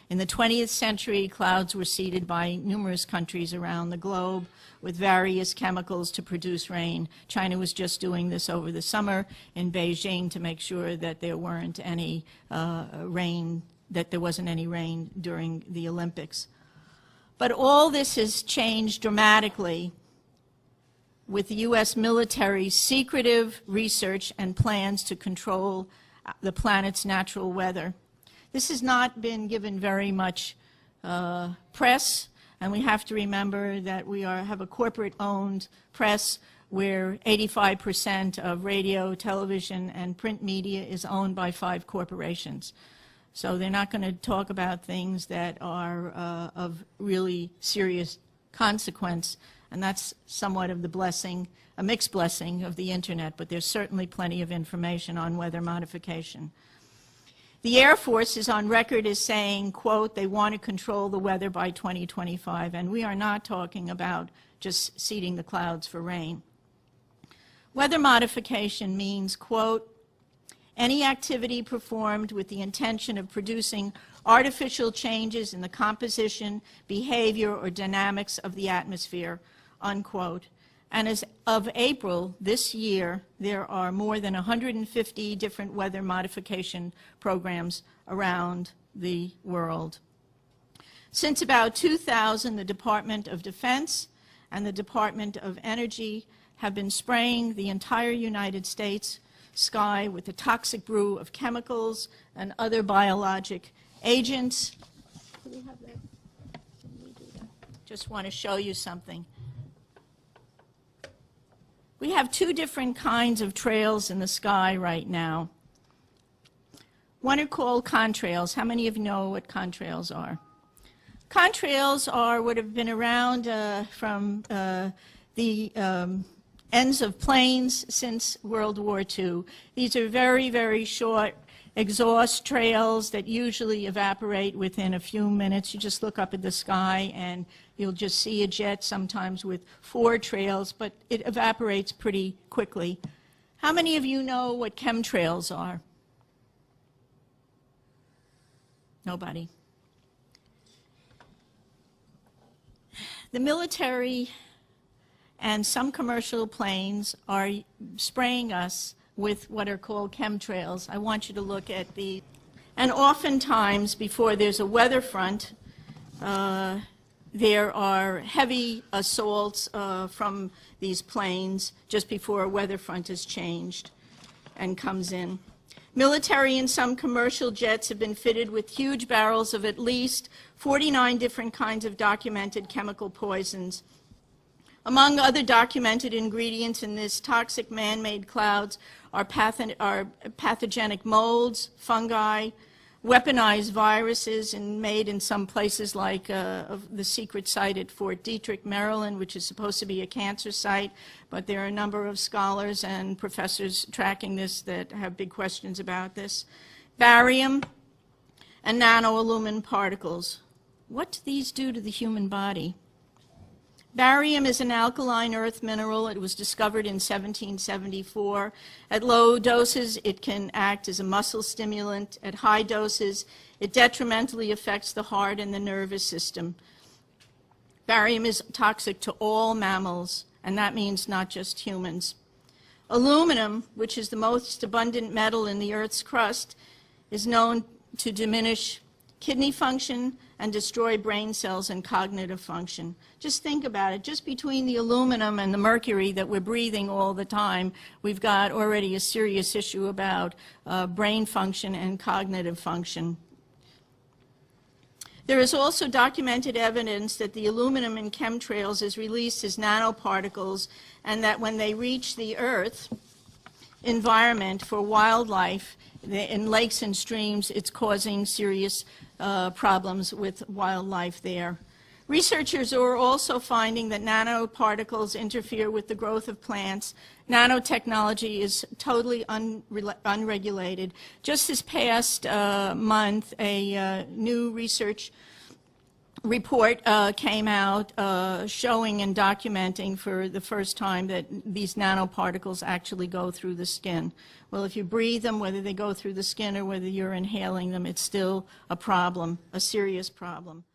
In the 20th century, clouds were seeded by numerous countries around the globe with various chemicals to produce rain. China was just doing this over the summer in Beijing to make sure that there weren't any rain, that there wasn't any rain during the Olympics. But all this has changed dramatically with the U.S. military's secretive research and plans to control the planet's natural weather. This has not been given very much press, and we have to remember that we have a corporate-owned press where 85% of radio, television, and print media is owned by 5 corporations. So they're not going to talk about things that are of really serious consequence, and that's somewhat of the blessing, a mixed blessing of the Internet, but there's certainly plenty of information on weather modification. The Air Force is on record as saying, quote, they want to control the weather by 2025, and we are not talking about just seeding the clouds for rain. Weather modification means, quote, any activity performed with the intention of producing artificial changes in the composition, behavior, or dynamics of the atmosphere, unquote. And as of April this year, there are more than 150 different weather modification programs around the world. Since about 2000, the Department of Defense and the Department of Energy have been spraying the entire United States sky with a toxic brew of chemicals and other biologic agents. Do we have that? Can we do that? Just want to show you something. We have 2 different kinds of trails in the sky right now. One are called contrails. How many of you know what contrails are? Contrails are what have been around from the ends of planes since World War II. These are very, very short exhaust trails that usually evaporate within a few minutes. You just look up at the sky and you'll just see a jet, sometimes with 4 trails, but it evaporates pretty quickly. How many of you know what chemtrails are? Nobody. The military and some commercial planes are spraying us with what are called chemtrails. I want you to look at the, and oftentimes before there's a weather front, there are heavy assaults from these planes just before a weather front is changed and comes in. Military and some commercial jets have been fitted with huge barrels of at least 49 different kinds of documented chemical poisons. Among other documented ingredients in this toxic man-made clouds are pathogenic molds, fungi, weaponized viruses, and made in some places like the secret site at Fort Detrick, Maryland, which is supposed to be a cancer site, but there are a number of scholars and professors tracking this that have big questions about this. Barium and nanoaluminum particles. What do these do to the human body? Barium is an alkaline earth mineral. It was discovered in 1774. At low doses, it can act as a muscle stimulant. At high doses, it detrimentally affects the heart and the nervous system. Barium is toxic to all mammals, and that means not just humans. Aluminum, which is the most abundant metal in the Earth's crust, is known to diminish kidney function and destroy brain cells and cognitive function. Just think about it. Just between the aluminum and the mercury that we're breathing all the time, we've got already a serious issue about brain function and cognitive function. There is also documented evidence that the aluminum in chemtrails is released as nanoparticles, and that when they reach the Earth environment for wildlife, in lakes and streams, it's causing serious problems with wildlife there. Researchers are also finding that nanoparticles interfere with the growth of plants. Nanotechnology is totally unregulated. Just this past month, a new research report came out showing and documenting for the first time that these nanoparticles actually go through the skin. Well, if you breathe them, whether they go through the skin or whether you're inhaling them, it's still a problem, a serious problem.